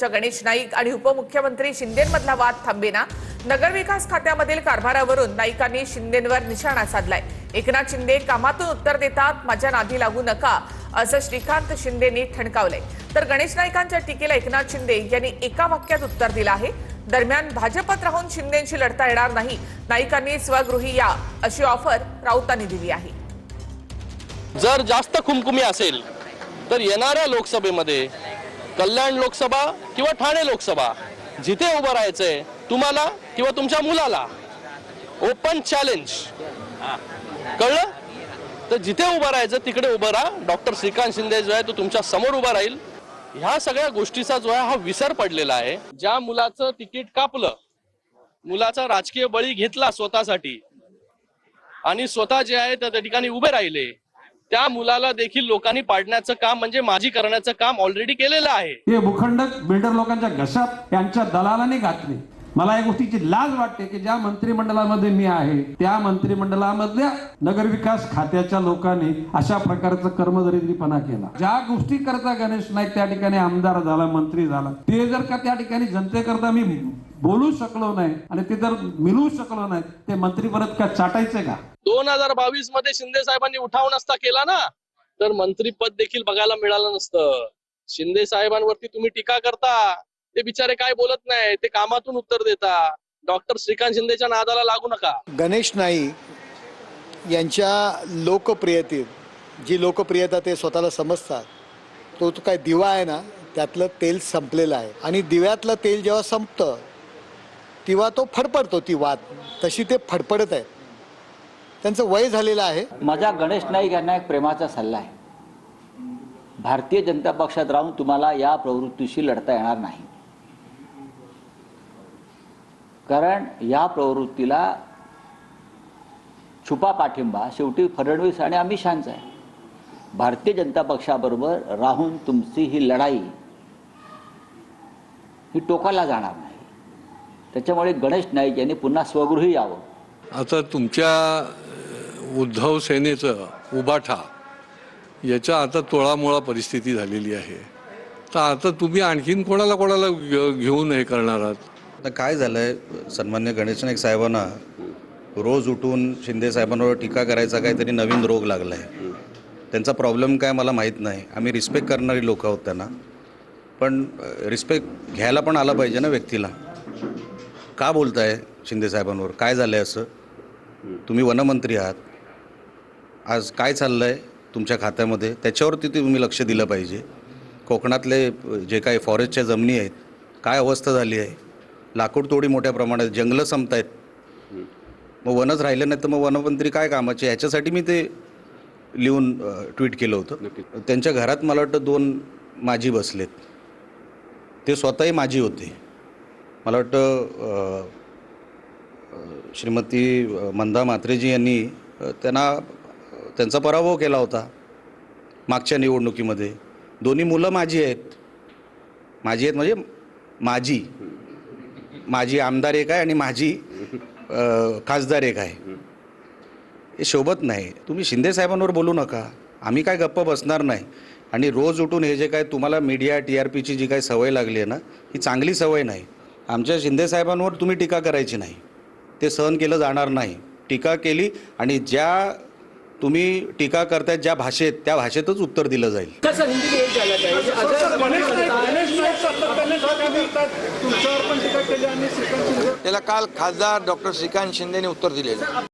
गणेश नाईक आणि उपमुख्यमंत्री शिंदेमधला वाद थांबेना। नगरविकास खात्यामधील कारभारावरून नाईकांनी शिंदेंवर निशाणा साधलाय। एकनाथ शिंदे कामातून उत्तर देतात, माझ्या नादी लागू नका असं श्रीकांत शिंदेंनी ठणकावलंय। तर गणेश नाईकांच्या टीकेला एकनाथ शिंदे यांनी एका वाक्यात उत्तर दिलं आहे। दरम्यान भाजपत राहून शिंदेंशी लढता येणार नाही, नाईकांनी स्वगृही या अशी ऑफर राऊतांनी दिली आहे। जर जास्त खुमखुमी असेल तर येणाऱ्या लोकसभेमध्ये कल्याण लोकसभा किंवा ठाणे लोकसभा जिथे उभं राहायचंय तुम्हाला किंवा तुमच्या मुलाला, ओपन चॅलेंज, कळलं? तर जिथे उभं राहायचं तिकडे उभं राहा। डॉक्टर श्रीकांत शिंदे जो आहे तो तुमच्या समोर उभा राहील। ह्या सगळ्या गोष्टीचा जो आहे हा विसर पडलेला आहे। ज्या मुलाचं तिकीट कापलं, मुलाचा राजकीय बळी घेतला स्वतःसाठी आणि स्वतः जे आहे त्या ठिकाणी उभे राहिले, त्या मुलाला देखील लोकांनी पाडण्याचं काम म्हणजे माझी करण्याचं काम ऑलरेडी केलेलं आहे। हे भूखंड बिल्डर लोकांच्या घशात त्यांच्या दलालाने घातले। मला या गोष्टीची लाज वाटते की ज्या मंत्रिमंडळामध्ये मी आहे त्या मंत्रिमंडळामधल्या नगरविकास खात्याच्या लोकांनी अशा प्रकारचा कर्मदरिद्रीपणा केला। ज्या गोष्टी करता गणेश नाईक त्या ठिकाणी आमदार झाला, मंत्री झाला, ते जर का त्या ठिकाणी जनतेकरता मी बोलू शकलो नाही आणि ते जर मिळू शकलो नाही, ते मंत्री परत का चाटायचे का? 2022 मध्ये शिंदे साहेबांनी उठाव नसता केला ना तर मंत्रीपद देखील बघायला मिळालं नसतं। शिंदे साहेबांवरती तुम्ही टीका करता, ते बिचारे काय बोलत नाही, ते कामातून उत्तर देता। डॉक्टर श्रीकांत शिंदेच्या नादाला लागू नका। गणेश नाईक यांच्या लोकप्रियतेत जी लोकप्रियता ते स्वतःला समजतात, तो काय दिवा आहे ना, त्यातलं तेल संपलेलं आहे आणि दिव्यातलं तेल जेव्हा संपतं तेव्हा तो फडफडतो। ती वाद तशी ते फडफडत आहेत, त्यांचं वय झालेलं आहे। माझा गणेश नाईक यांना एक प्रेमाचा सल्ला आहे, भारतीय जनता पक्षात राहून तुम्हाला या प्रवृत्तीशी लढता येणार नाही, कारण या प्रवृत्तीला छुपा पाठिंबा शेवटी फडणवीस आणि अमित शहांचा आहे। भारतीय जनता पक्षाबरोबर राहून तुमची ही लढाई ही टोकाला जाणार नाही। त्याच्यामुळे गणेश नाईक यांनी पुन्हा स्वगृही यावं। आता तुमच्या उद्धव सेनेचं उबाठा याच्या आता तोळामोळा परिस्थिती झालेली आहे। तर आता तुम्ही आणखीन कोणाला घेऊन हे करणार आहात? आता काय झालंय, सन्मान्य गणेश नाईक साहेबांना रोज उठून शिंदे साहेबांवर टीका करायचा काहीतरी नवीन रोग लागलाय। त्यांचा प्रॉब्लेम काय मला माहीत नाही, आम्ही रिस्पेक्ट करणारी लोक आहोत त्यांना, पण रिस्पेक्ट घ्यायला पण आला पाहिजे ना व्यक्तीला। का बोलताय शिंदे साहेबांवर? काय झालंय असं? तुम्ही वनमंत्री आहात, आज काय चाललंय तुमच्या खात्यामध्ये त्याच्यावरती तुम्ही लक्ष दिलं पाहिजे। कोकणातले जे काही फॉरेस्टच्या जमिनी आहेत काय अवस्था झाली आहे, लाकूड तोडी मोठ्या प्रमाणात, जंगलं संपतायत, मग वनच राहिलं नाही तर मग वनमंत्री काय कामाचे? ह्याच्यासाठी मी ते लिहून ट्विट केलं होतं। त्यांच्या घरात मला वाटतं 2 माजी बसलेत, ते स्वतःही माजी होते। मला वाटतं श्रीमती मंदा म्हात्रेजी यांनी त्यांचा पराभव केला होता मागच्या निवडणुकीमध्ये। दोन्ही मुलं माझी आहेत म्हणजे माझी आमदार एक आहे आणि माझी खासदार एक आहे। हे शोभत नाही। तुम्ही शिंदे साहेबांवर बोलू नका, आम्ही काय गप्प बसणार नाही। आणि रोज उठून हे जे काय तुम्हाला मीडिया TRPची जी काही सवय लागली आहे ना, ही चांगली सवय नाही। आमच्या शिंदे साहेबांवर तुम्ही टीका करायची नाही, ते सहन केलं जाणार नाही। टीका केली आणि ज्या तुम्ही टीका करताय ज्या भाषेत, त्या भाषेतच उत्तर दिलं जाईल। त्याला काल खासदार डॉक्टर श्रीकांत शिंदेने उत्तर दिलेलं।